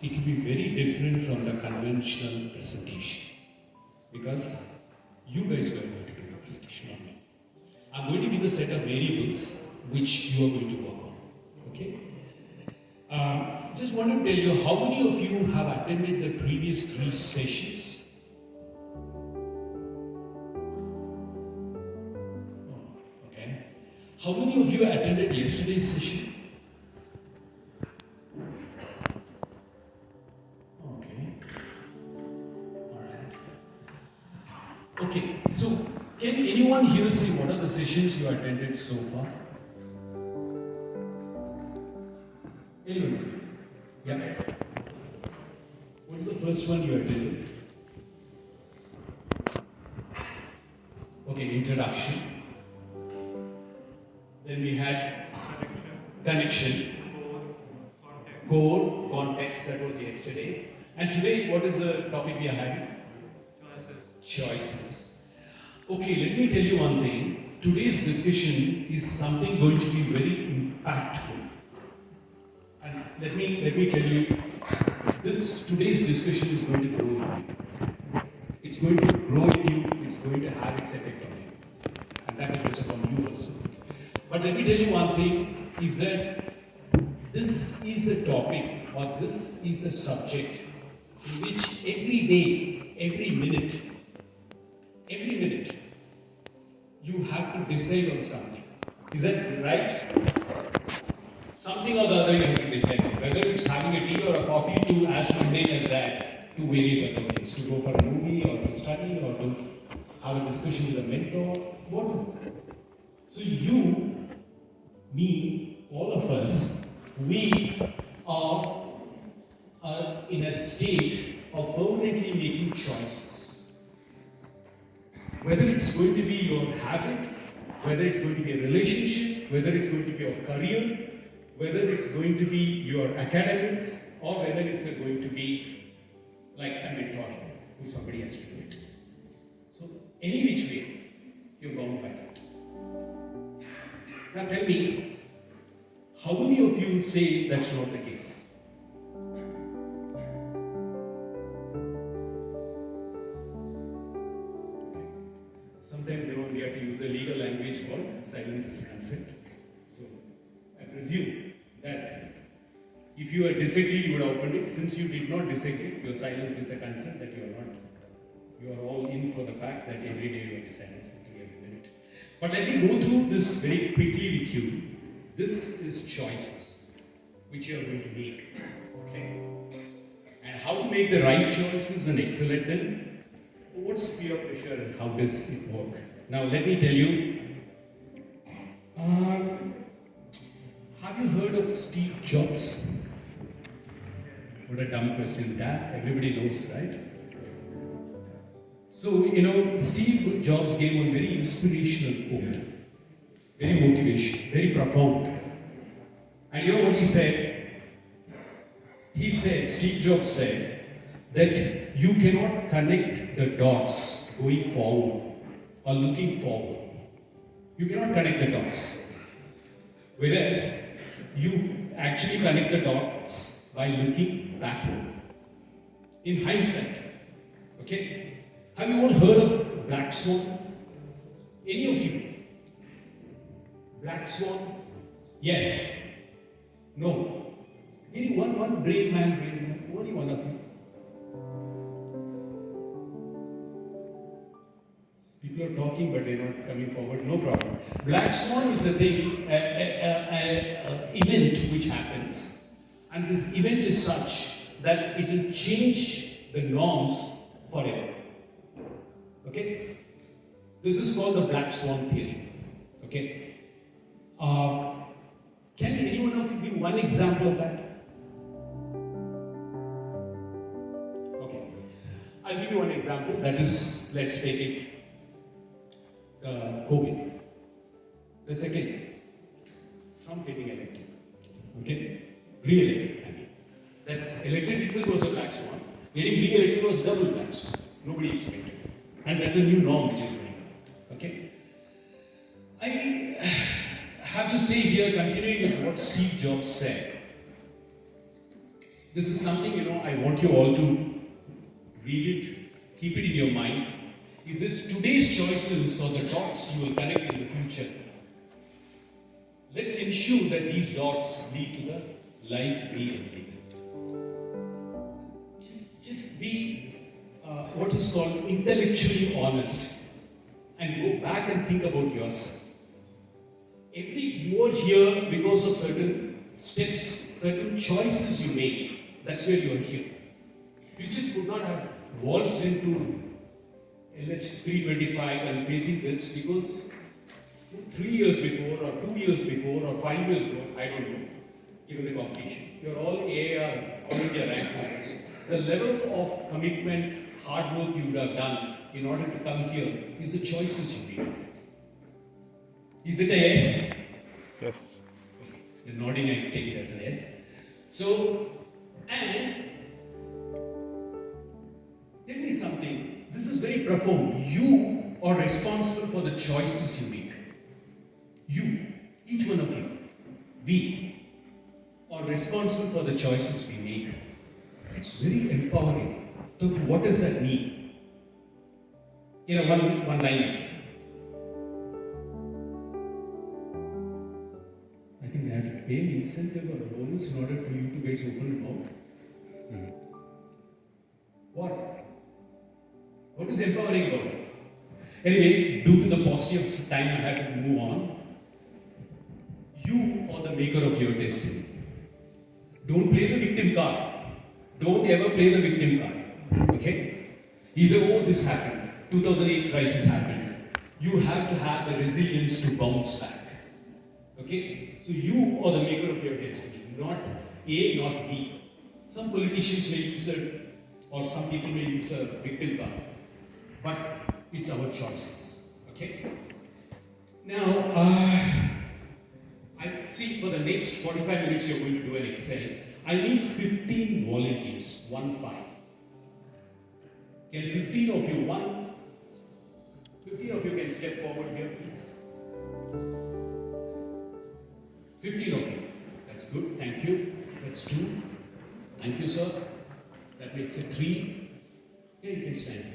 it will be very different from the conventional presentation because you guys were going to do the presentation, not me. I'm going to give a set of variables which you are going to work on. Okay? Just want to tell you, how many of you have attended the previous 3 sessions? Oh, okay. How many of you attended yesterday's session? Okay. Alright. Okay, so can anyone here say what are the sessions you attended so far? Anyone? Yeah. What is the first one you attended? Okay, introduction. Then we had connection, core, context, that was yesterday. And today, what is the topic we are having? Choices. Okay, let me tell you one thing. Today's discussion is something going to be very impactful. And let me tell you, today's discussion is going to grow in you. It's going to grow in you, it's going to have its effect on you. And that depends upon you also. But let me tell you one thing, is that this is a topic or this is a subject in which every day, every minute, you have to decide on something. Is that right? Something or the other you have to decide. Whether it's having a tea or a coffee to as mundane as that, to various other things. To go for a movie or to study or to have a discussion with a mentor, whatever. So you, me, all of us, we are in a state of permanently making choices. Whether it's going to be your habit, whether it's going to be a relationship, whether it's going to be your career, whether it's going to be your academics, or whether it's going to be like a mentoring, who somebody has to do it. So, any which way, you're bound by that. Now tell me, how many of you say that's not the case? Sometimes we have to use a legal language called silence is consent. So, I presume that if you had disagreed, you would have opened it. Since you did not disagree, your silence is a consent that you are all in for the fact that every day you are silence every minute. But let me go through this very quickly with you. This is choices which you are going to make. Okay? And how to make the right choices and excel at them. What's peer pressure and how does it work? Now let me tell you. Have you heard of Steve Jobs? What a dumb question that everybody knows, right? So, Steve Jobs gave one very inspirational quote, very motivational, very profound. And you know what he said? Steve Jobs said, that you cannot connect the dots going forward or looking forward. You cannot connect the dots. Whereas you actually connect the dots by looking backward. In hindsight. Okay? Have you all heard of Black Swan? Any of you? Black Swan? Yes. No. Any one brave man, only one of you. People are talking, but they're not coming forward. No problem. Black Swan is a thing, event which happens, and this event is such that it will change the norms forever. Okay? This is called the Black Swan theory. Okay? Can any one of you give one example of that? Okay. I'll give you one example. That is, let's take it. COVID. The second, Trump getting elected. Okay? Re-elected, I mean. That's elected itself was a black swan. Getting re-elected was double black swan. Nobody expected it. And that's a new norm which is going on. Okay? I have to say here, continuing with what Steve Jobs said, This is something, I want you all to read it, keep it in your mind. Is this today's choices or the dots you will connect in the future? Let's ensure that these dots lead to the life we envision. Just be what is called intellectually honest and go back and think about yourself. You are here because of certain steps, certain choices you made. That's where you are here. You just would not have waltzed into LH 325 and facing this because 3 years before, or 2 years before, or 5 years ago, I don't know, given the competition. You're all AAR, All India rank holders. The level of commitment, hard work you would have done in order to come here is the choices you made. Is it a yes? Yes. The nodding, I take it as a yes. So, and tell me something. This is very profound. You are responsible for the choices you make. You, each one of you, we are responsible for the choices we make. It's very empowering. So, what does that mean? One line. I think they have to pay an incentive or a bonus in order for you to guys open your mouth. What? What is empowering about it? Anyway, due to the paucity of time, I have to move on. You are the maker of your destiny. Don't play the victim card. Don't ever play the victim card. Okay? He said, oh, this happened. 2008 crisis happened. You have to have the resilience to bounce back. Okay? So you are the maker of your destiny, not A, not B. Some politicians may use it, or some people may use a victim card. But it's our choices. Okay? Now, I see for the next 45 minutes you're going to do an exercise. I need 15 volunteers, 1-5. Can 15 of you, 15 of you can step forward here, please. 15 of you. That's good. Thank you. That's 2. Thank you, sir. That makes it 3. Yeah, you can stand here.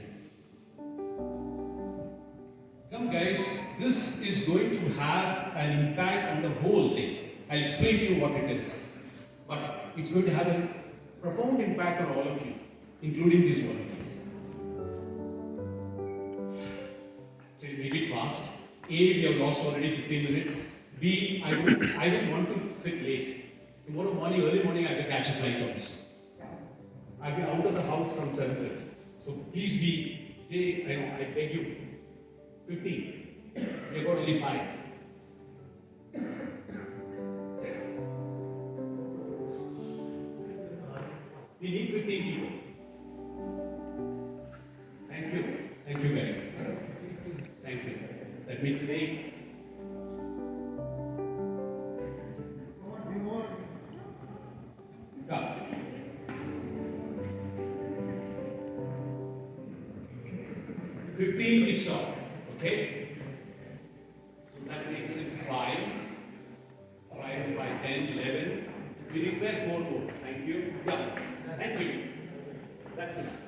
Come, guys. This is going to have an impact on the whole thing. I'll explain to you what it is. But it's going to have a profound impact on all of you, including these volunteers. So you make it fast. A, we have lost already 15 minutes. B, I don't want to sit late. Tomorrow morning, early morning, I have to catch a flight also. I'll be out of the house from 7:30. So please be, I beg you, 15. We have got only 5. We need 15 people. Thank you. Thank you, guys. Thank you. That makes it 8. Come. 15 we stop. Okay? So that makes it 5. 5 and 5, 10, 11. We require 4 more. Thank you. Yeah. Thank you. That's enough.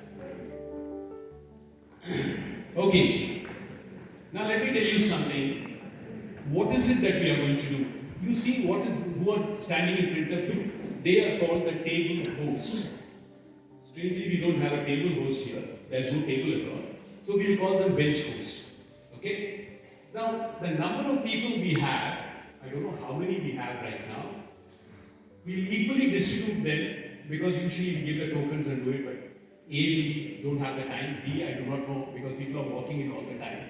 Okay. Now let me tell you something. What is it that we are going to do? You see who are standing in front of you? They are called the table host. Strangely, we don't have a table host here. There's no table at all. So we'll call them bench host. Okay? Now, the number of people we have, I don't know how many we have right now. We'll equally distribute them because usually we give the tokens and do it, but A, we don't have the time. B, I do not know because people are walking in all the time.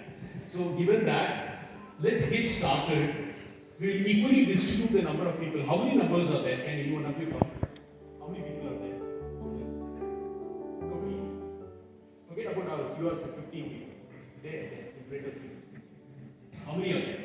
So given that, let's get started. We'll equally distribute the number of people. How many numbers are there? Can any one of you count? How many people are there? Totally. Forget about ours. You are 15 people. There, in front of you. How many are there?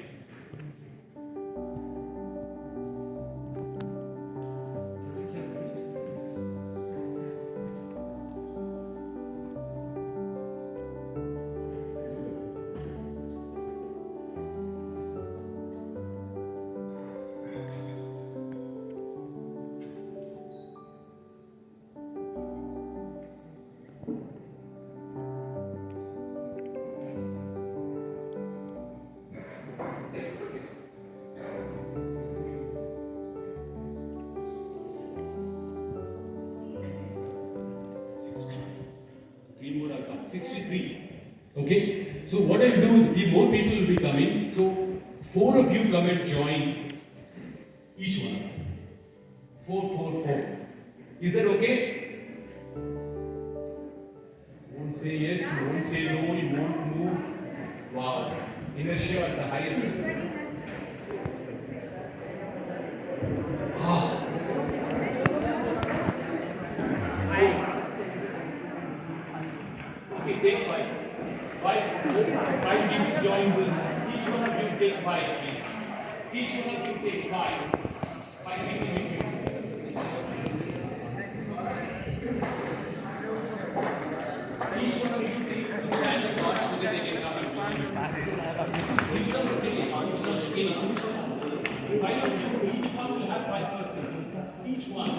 63. Okay? So what I'll do, the more people will be coming. So 4 of you come and join each one. 4, 4, 4. Is that okay? You won't say yes, you won't say no, you won't move. Wow. Inertia at the highest. Ah. Okay, take 5. 5 people join this. Each one of you take 5, please. Each one of you take 5. 5 people with you. Each one of you take to stand apart so that they can come and join you. Give some space, give some space. 5 of you, each one will have 5 persons. Each one.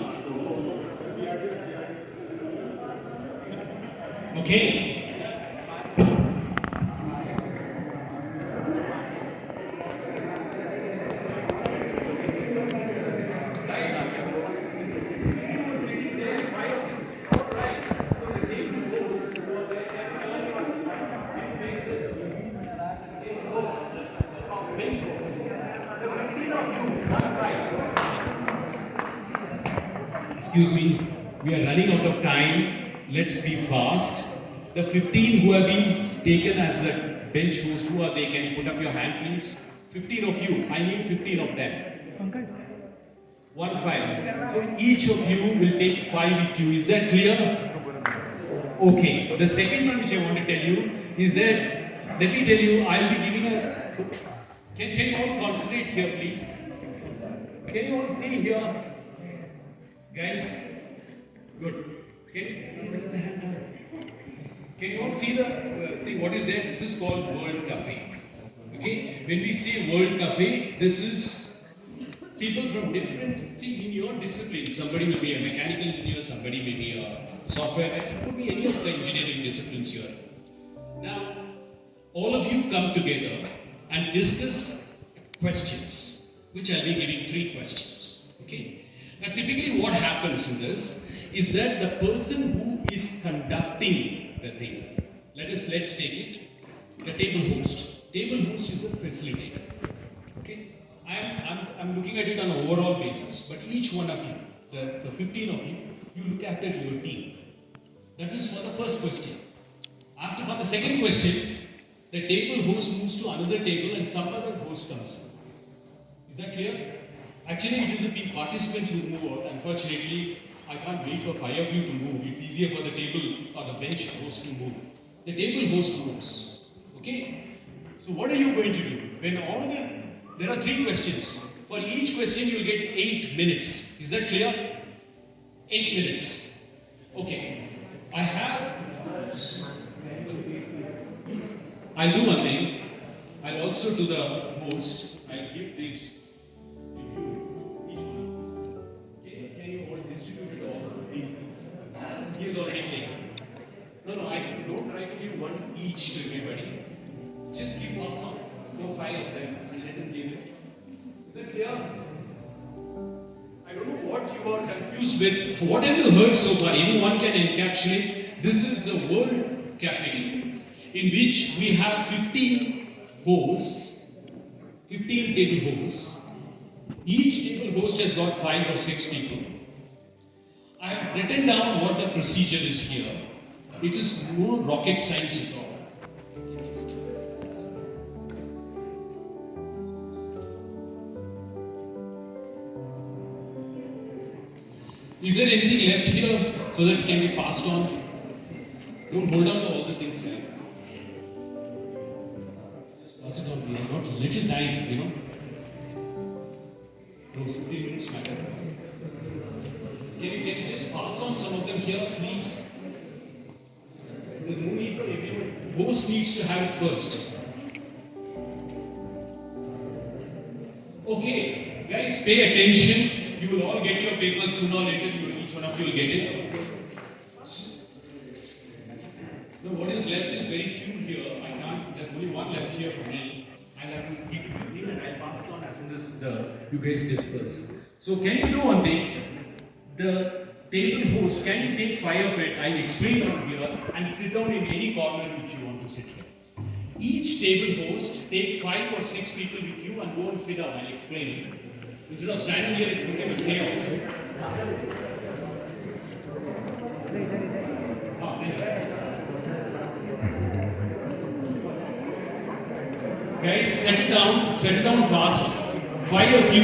Okay. Excuse me, we are running out of time. Let's be fast. The 15 who have been taken as a bench host, who are they? Can you put up your hand, please? 15 of you. I need 15 of them. 1 5. So each of you will take 5 with you. Is that clear? Okay. The second one which I want to tell you is that, let me tell you, I'll be giving a. Can you all concentrate here, please? Can you all see here? Guys, good. Can you bring the hand down? Can you all see the thing? What is there? This is called World Cafe. Okay? When we say World Cafe, this is people from different. See, in your discipline, somebody will be a mechanical engineer, somebody may be a software guy. It could be any of the engineering disciplines here. Now, all of you come together and discuss questions, which I'll be giving 3 questions. Okay? Now, typically what happens in this is that the person who is conducting the thing, let's take it, the table host. Table host is a facilitator. Okay? I'm looking at it on an overall basis, but each one of you, the 15 of you, you look after your team. That is for the first question. After for the second question, the table host moves to another table and some other host comes in. Is that clear? Actually, it is the participants who move out. Unfortunately, I can't wait for 5 of you to move. It's easier for the table or the bench host to move. The table host moves. Okay? So what are you going to do? There are 3 questions. For each question, you will get 8 minutes. Is that clear? 8 minutes. Okay. I'll do one thing. I'll also do the host. I'll give this. He is already taken. No, I don't try to give one each to everybody. Just keep one on 4, 5 of them and let them give it. Is that clear? I don't know what you are confused with. What have you heard so far? Anyone can encapsulate. This is the World Cafe, in which we have 15 hosts, 15 table hosts. Each table host has got 5 or 6 people. I have written down what the procedure is here. It is no rocket science at all. Is there anything left here so that it can be passed on? Don't hold on to all the things, guys. Just pass it on. We have got little time, you know. Those 15 minutes matter. Can you just pass on some of them here, please? There's no need for everyone. Host needs to have it first. Okay, guys, pay attention. You will all get your papers sooner or later. Each one of you will get it. Now, what is left is very few here. I can't. There's only one left here for me. I'll have to keep it with me and I'll pass it on as soon as you guys disperse. So, can you do one thing? The table host, can you take 5 of it? I'll explain from here and sit down in any corner which you want to sit here. Each table host, take 5 or 6 people with you and go and sit down. I'll explain it. Instead of standing here, it's become a chaos. Guys, settle down fast. 5 of you.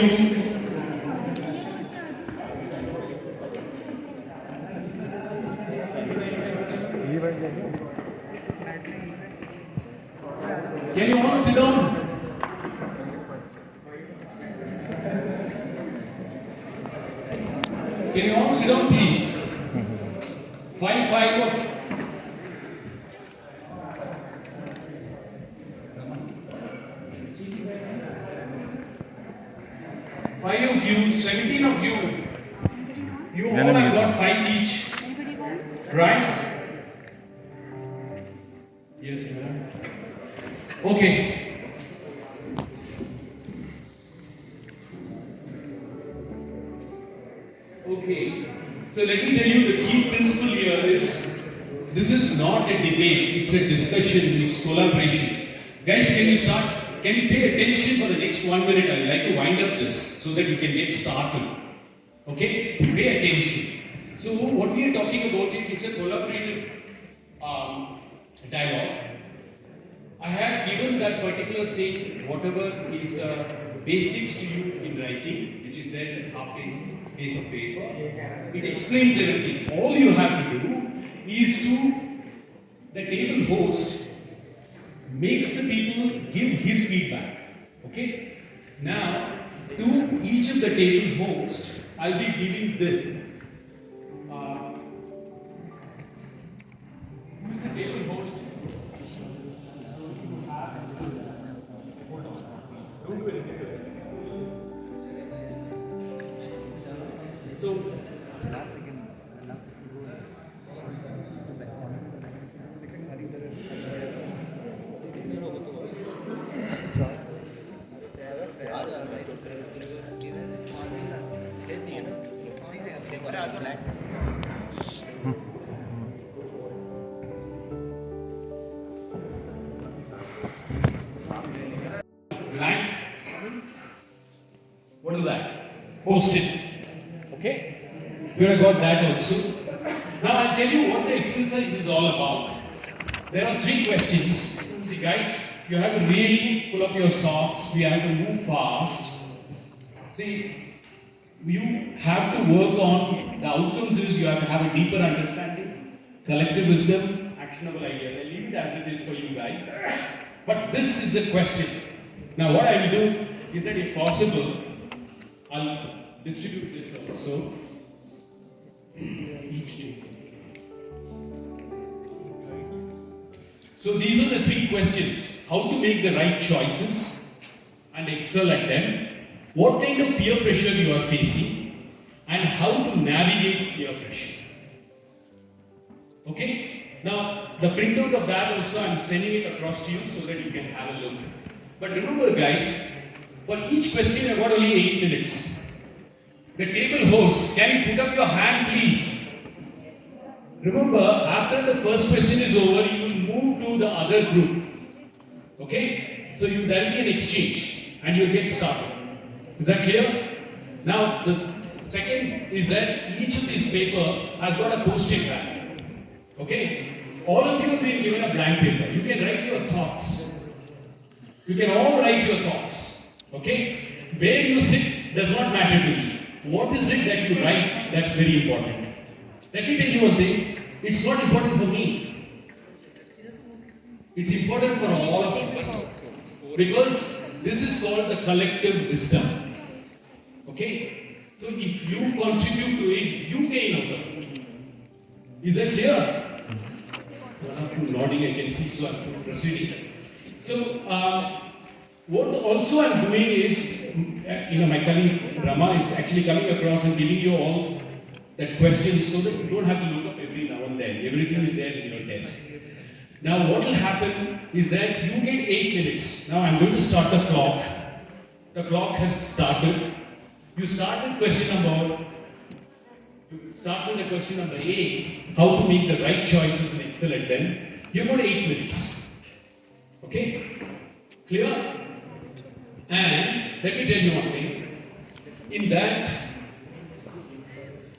Can you all sit down? Can you all sit down, please? 5 of. Five of you, 17 of you. You all have got 5 each. Right? Yes, madam. Okay. Okay. So let me tell you the key principle here is this is not a debate, it's a discussion, it's collaboration. Guys, can you start? Can you pay attention for the next 1 minute? I would like to wind up this so that you can get started. Okay? Pay attention. So what we are talking about it's a collaborative dialogue. I have given that particular thing, whatever is the basics to you in writing, which is there in half page of paper. It explains everything. All you have to do is the table host makes the people give his feedback. Okay? Now, to each of the table hosts, I'll be giving this. Who's the table host? Don't do anything. So, last second. Blank. What is that? Post-it. Okay? You have got that also. Now I'll tell you what the exercise is all about. There are 3 questions. See guys, you have to really pull up your socks. We have to move fast. See, you have to work on the outcomes is you have to have a deeper understanding, collective wisdom, actionable ideas. I'll leave it as it is for you guys. But this is a question. Now what I will do is that if possible, I'll distribute this also. Each day. So these are the 3 questions. How to make the right choices and excel at them. What kind of peer pressure you are facing and how to navigate peer pressure. Okay? Now, the printout of that also I'm sending it across to you so that you can have a look. But remember guys, for each question I've got only 8 minutes. The table host, can you put up your hand please? Remember, after the first question is over, you will move to the other group. Okay? So there will be an exchange and you'll get started. Is that clear? Now, the second is that each of these paper has got a post-it bag. Okay? All of you have been given a blank paper. You can write your thoughts. You can all write your thoughts. Okay? Where you sit does not matter to me. What is it that you write? That's very important. Let me tell you one thing. It's not important for me. It's important for all of us. Because this is called the collective wisdom. Okay? So if you contribute to it, you gain out of it. Is that clear? One or two nodding I can see, so I'm proceeding. So, what also I'm doing is, my colleague Brahma is actually coming across and giving you all that questions so that you don't have to look up every now and then. Everything is there in your desk. Now, what will happen is that you get 8 minutes. Now, I'm going to start the clock. The clock has started. You start with question number To start with the question number A, how to make the right choices and excel at them, you've got 8 minutes. Okay? Clear? And let me tell you one thing. In that,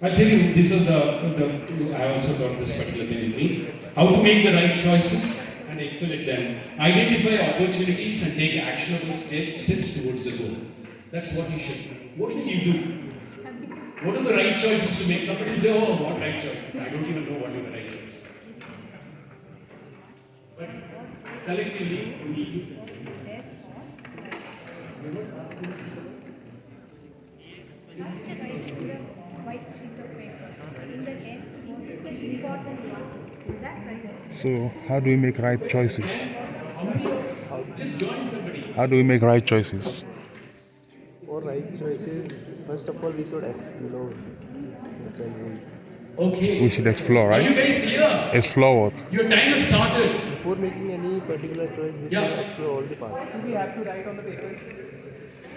I'll tell you, this is I also got this particular thing in me. How to make the right choices and excel at them. Identify opportunities and take actionable steps towards the goal. That's what you should do. What will you do? What are the right choices to make? Somebody will say, oh, what right choices? I don't even know what is the right choice. But collectively, we need to. So, how do we make right choices? Just join somebody. How do we make right choices? For right choices, first of all, we should explore the choices. Okay. We should explore, Are you right? guys clear? Explore what? Your time has started. Before making any particular choice, we Yeah. should explore all the paths.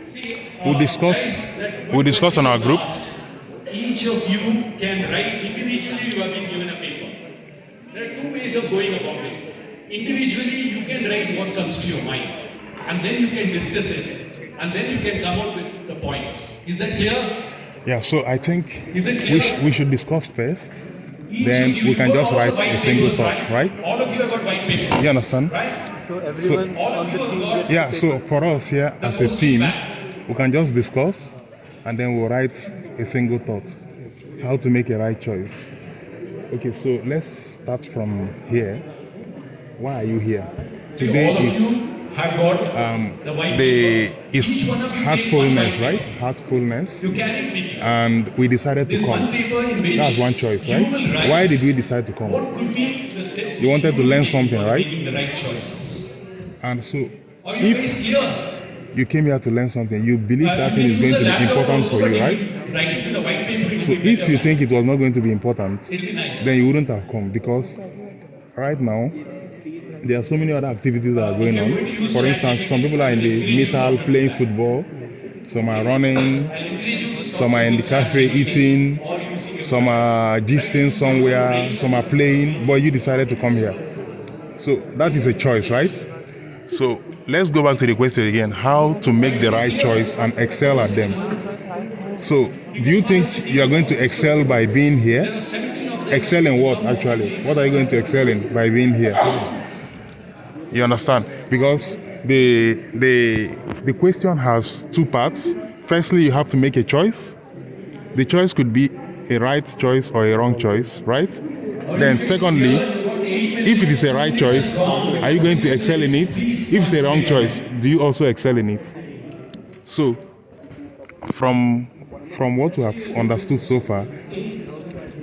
See, We'll discuss- guys, that we'll discuss on our question was group. asked. Each of you can write individually. You have been given a paper. There are 2 ways of going about it. Individually, you can write what comes to your mind, and then you can discuss it, and then you can come out with the points. Is that clear? Yeah, so I think Is it clear? we should discuss first. Each Then of you, we can you got just all the write white a single papers, thought, right? All of you have got white papers. You understand? Right? So everyone all on of the you team have got- gets Yeah, a so paper. for us here as a team, we can just discuss and then we'll write a single thought. How to make a right choice. Okay, so let's start from here. Why are you here? See, Today all of is you have got the white the paper. is Each one of you take one heartfulness, white right? paper. Heartfulness. You carry it with you. And we decided to This one come. paper in which That's one choice, you will right? write Why did we decide to come? what could be the steps You wanted to will learn take something, for right? Making the right choices. And so, Are you if guys clear? you came here to learn something, you believe that You thing can is use going a to be laptop important also, for but you, if right? you write it in the white paper, it So will be if better. you think it was not going to be important, It'll be nice. then you wouldn't have come, because right now there are so many other activities that are going on. For instance, some people are in the metal playing football, some are running, I'll encourage you to stop some are in the using cafe ChatGPT eating, or using your some are gisting somewhere, some are playing, but you decided to come here. So that is a choice, right? So let's go back to the question again: how to make the right choice and excel at them. So, do you think you are going to excel by being here? Excel in what, actually? What are you going to excel in by being here? You understand? Because the question has 2 parts. Firstly, you have to make a choice. The choice could be a right choice or a wrong choice, right? Then secondly, if it is a right choice, are you going to excel in it? If it's a wrong choice, do you also excel in it? So, from what we have understood so far,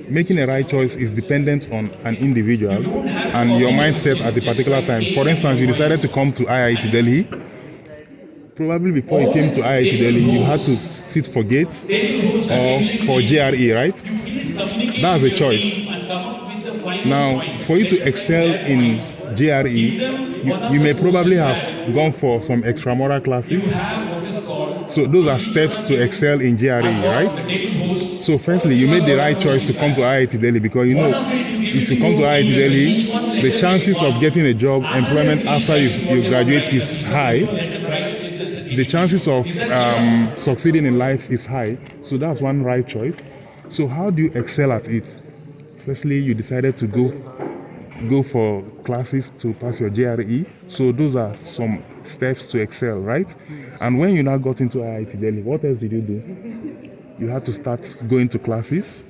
making a right choice is dependent on an individual and your mindset at a particular time. For instance, you decided to come to IIT Delhi. Probably before you came to IIT Delhi, you had to sit for GATE or for GRE, right? That's a choice. Now, for you to excel in GRE, you may probably have gone for some extramural classes. So those are steps to excel in GRE, right? So firstly, you made the right choice to come to IIT Delhi, because you know, if you come to IIT Delhi, the chances of getting a job, employment after you graduate is high. The chances of succeeding in life is high. So that's one right choice. So how do you excel at it? Firstly, you decided to go for classes to pass your GRE. So those are some steps to excel, right? And when you now got into IIT Delhi, what else did you do? You had to start going to classes.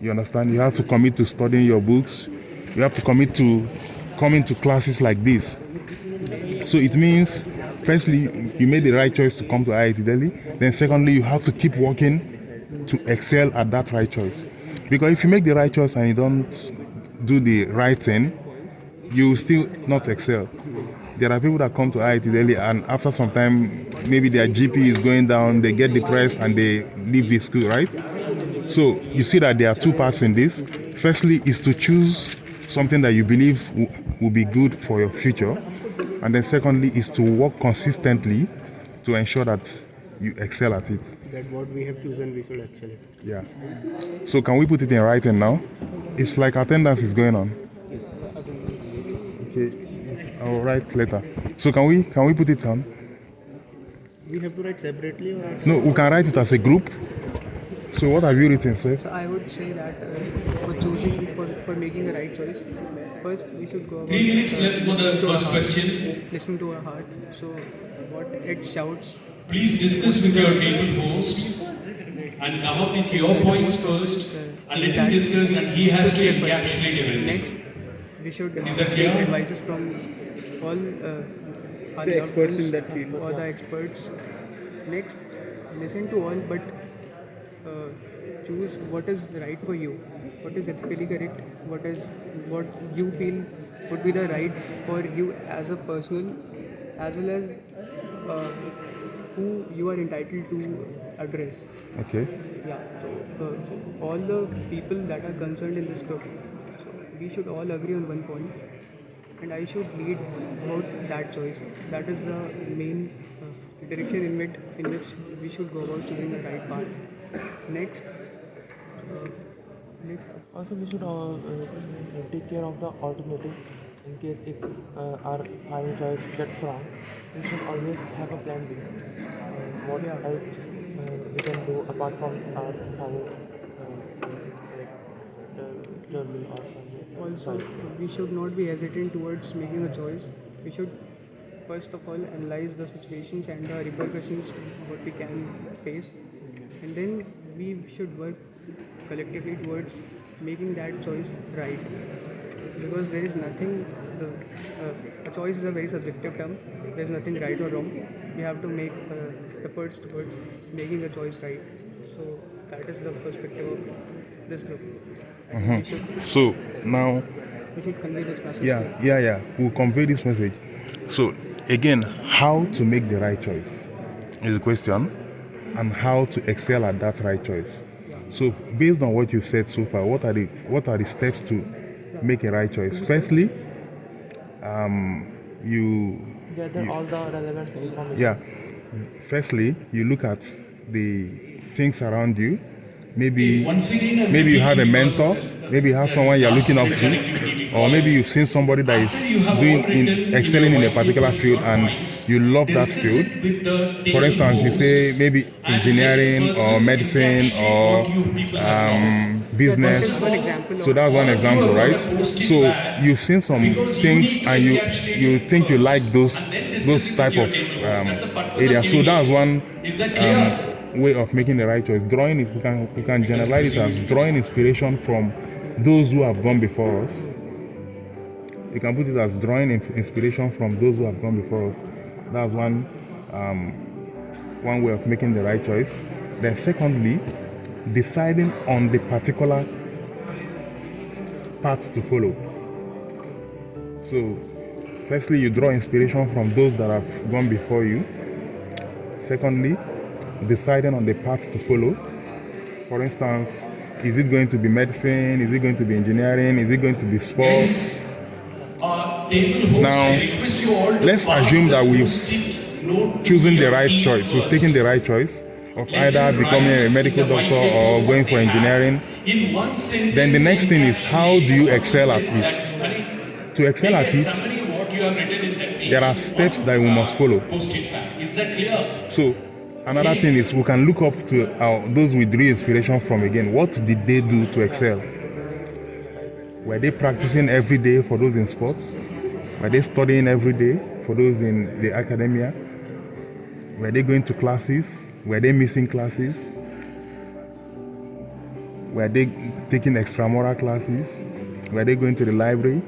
You understand? You have to commit to studying your books. You have to commit to coming to classes like this. So it means, firstly, you made the right choice to come to IIT Delhi. Then secondly, you have to keep working to excel at that right choice. Because if you make the right choice and you don't do the right thing, you will still not excel. There are people that come to IIT Delhi and after some time, maybe their GP is going down, they get depressed and they leave the school, right? So you see that there are 2 parts in this. Firstly is to choose something that you believe will be good for your future. And then secondly is to work consistently to ensure that you excel at it. That what we have chosen, we should excel it. Yeah. So can we put it in writing now? It's like attendance is going on. Yes. Okay. I'll write later. So can we put it on? We have to write separately or? No, we can write it as a group. So what have you written, sir? So I would say that for choosing, for making the right choice, first we should go about 3 minutes left for listening the to our first heart, question. listening to our heart. So what it shouts. Please discuss with your table host and come up with your points first and let him discuss and he has to encapsulate everything. Next, we should Is that take clear? advices from all our The loved experts in ones, that field. or the experts. Next, listen to all, but choose what is right for you, what is ethically correct, what you feel would be the right for you as a personal, as well as who you are entitled to address. Okay. Yeah, so all the people that are concerned in this group, so we should all agree on one point, and I should lead about that choice. That is the main direction in which we should go about choosing the right path. Next, Also, we should take care of the alternatives in case if our final choice gets wrong. We should always have a plan B. What else we can do apart from our final journey or final also choice. we should not be hesitant towards making a choice. We should first of all analyze the situations and the repercussions what we can face, and then we should work collectively towards making that choice right, because there is nothing a choice is a very subjective term. There is nothing right or wrong. We have to make efforts towards making a choice right. So that is the perspective of this group. I think So now, we should convey this message. yeah. We'll convey this message. So again, how to make the right choice is the question, and how to excel at that right choice. So based on what you've said so far, what are the steps to make a right choice? Firstly, you Gather all the relevant information. yeah. Firstly, you look at the things around you. Maybe you have a mentor. Maybe you have someone you're looking up to, or maybe you've seen somebody that is excelling in a particular field and you love that field. For instance, you say maybe engineering or medicine or business. So that's one example, right? So you've seen some things and you think you like those type of areas. So that's one way of making the right choice. Drawing it, we can generalize it as drawing inspiration from those who have gone before us. You can put it as drawing inspiration from those who have gone before us. That's one way of making the right choice. Then secondly, deciding on the particular path to follow. So firstly, you draw inspiration from those that have gone before you. Secondly, deciding on the path to follow. For instance, is it going to be medicine? Is it going to be engineering? Is it going to be sports? Now, let's assume that we've chosen the right choice. We've taken the right choice of either becoming a medical doctor or going for engineering. Then the next thing is, how do you excel at it? To excel at it, there are steps that we must follow. So another thing is, we can look up to those we drew inspiration from again. What did they do to excel? Were they practicing every day for those in sports? Were they studying every day for those in the academia? Were they going to classes? Were they missing classes? Were they taking extramural classes? Were they going to the library?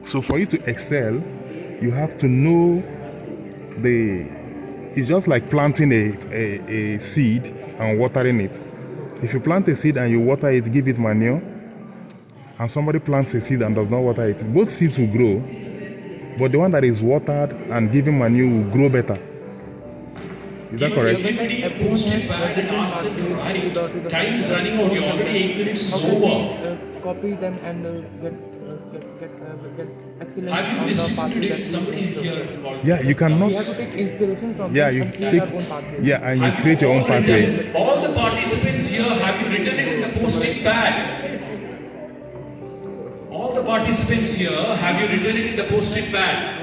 So for you to excel, you have to know it's just like planting a seed and watering it. If you plant a seed and you water it, give it manure, and somebody plants a seed and does not water it, both seeds will grow, but the one that is watered and given manure will grow better. Is that correct? Time is running out. You're already 8 minutes How over. can we copy them and get get excellence Have you on the pathway listened to that somebody we here called Yeah, you cannot. we have to take inspiration from Yeah, them you and create take. our own pathway. Yeah, and you Have you create your own all pathway. written, all the participants here, have you written it in the post-it pad? All the participants here, have you written it in the post-it pad?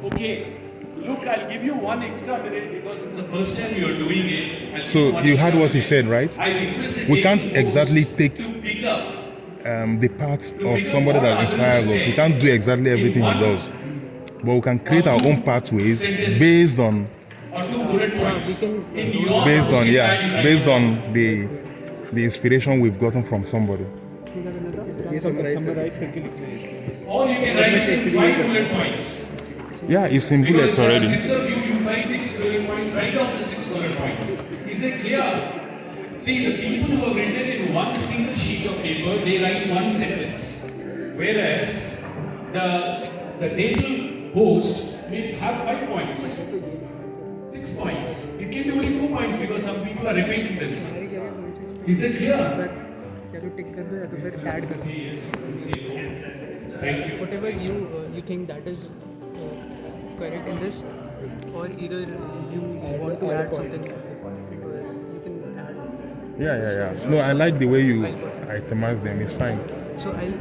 Okay, look, I'll give you one extra minute because it's the first time you're doing it. I'll give So one you extra heard what he minute. said, right? I request We can't those exactly take to pick up the part of somebody that inspires us. We can't do exactly everything he does, but we can create our own pathways based on or 2 bullet points. In your based on post-it yeah pad, you write based down. on the inspiration we've gotten from somebody. Or you can write it in 5 bullet points. Yeah, it's in Because bullets there are already. 6 of you, you write 6 bullet points, write down the 6 bullet points. Is it clear? See, the people who have written in one single sheet of paper, they write one sentence. Whereas the table host may have 5 points, 6 points. It can be only 2 points because some people are repeating themselves. Is it clear? या तो टिक कर दो या तो फिर add कर दो Yes, thank you. whatever you think that is correct in this, or either you want to add something into this, you can add. Yeah. No, I like the way you itemize them. It's fine. So I'll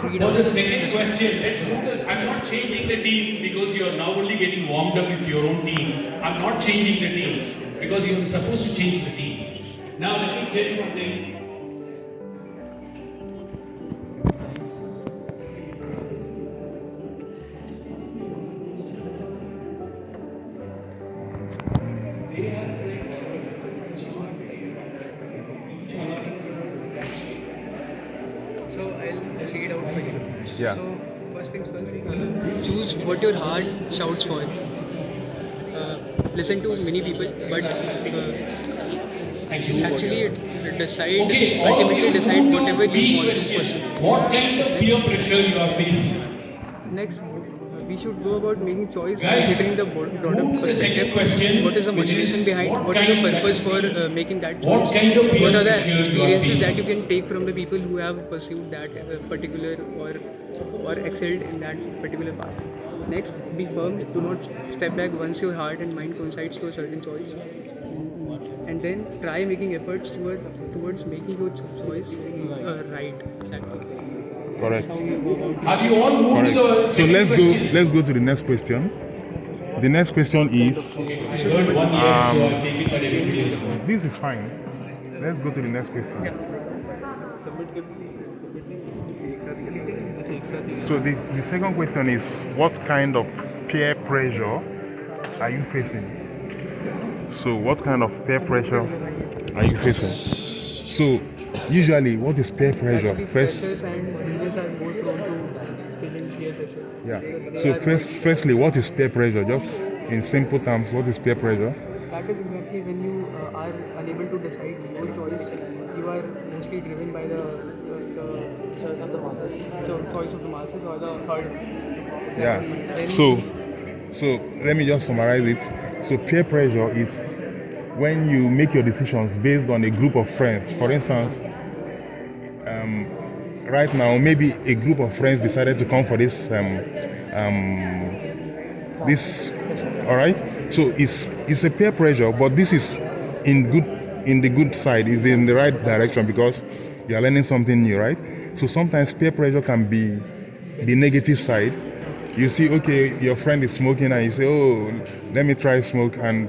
read For out. the second question, let's do the. I'm not changing the team because you are now only getting warmed up with your own team. I'm not changing the team because you're supposed to change the team. Now let me tell you one thing. They have So I'll read out for you. Yeah. So first things first, choose what your heart shouts for. Listen to many people, but Thank you. actually decide, Okay, all of ultimately you decide move to whatever B you want to question. pursue. What kind of peer pressure you are facing? Next, we should go about making choice Guys, considering the broader move to the second perspective. question, What is the which motivation is behind? what What is the kind- purpose for making that what choice? kind of peer What are the pressure you are experiences that you facing? can take from the people who have pursued that particular or excelled in that particular path? Next, be firm. Do not step back once your heart and mind coincides to a certain choice. And then try making efforts towards making your choice right. Exactly. Correct. Have you all moved to the Correct. So second let's question? go to the next question. The next question is I heard one yes, so I'm taking that everybody is wrong. this is fine. Let's go to the next question. So the second question is what kind of peer pressure are you facing? So what kind of peer pressure are you facing? So usually what is peer pressure? Actually, First, freshers and juniors are more prone to feeling peer pressure. yeah. So firstly, what is peer pressure? Just in simple terms, what is peer pressure? That is exactly when you are unable to decide your choice. You are mostly driven by the choice of the masses. So choice of the masses or the herd. Yeah. Then So let me just summarize it. So peer pressure is when you make your decisions based on a group of friends. For instance, right now maybe a group of friends decided to come for this all right. So it's a peer pressure, but this is in the good side, is in the right direction because you are learning something new, right? So sometimes peer pressure can be the negative side. You see, okay, your friend is smoking and you say, oh, let me try smoke, and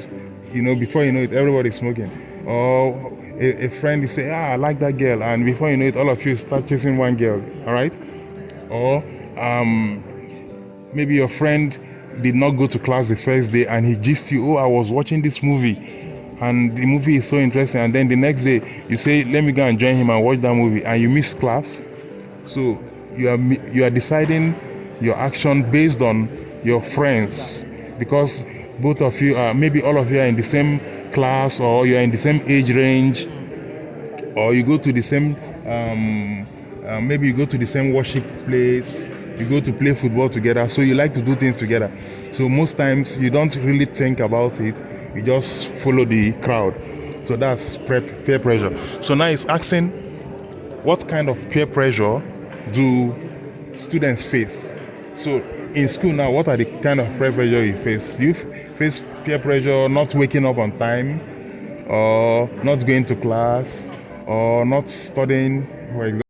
before you know it, everybody's smoking. Or a friend is saying, I like that girl, and before you know it, all of you start chasing one girl, all right? Or maybe your friend did not go to class the first day and he gisted you, oh, I was watching this movie and the movie is so interesting, and then the next day you say, let me go and join him and watch that movie, and you miss class. So you are deciding your action based on your friends, because both of you are, maybe all of you are in the same class, or you are in the same age range, or you go to the same maybe you go to the same worship place, you go to play football together, so you like to do things together. So most times you don't really think about it, you just follow the crowd. So that's peer pressure. So now it's asking, what kind of peer pressure do students face? So in school now, what are the kind of peer pressure you face? Do you face peer pressure not waking up on time, or not going to class, or not studying, for example?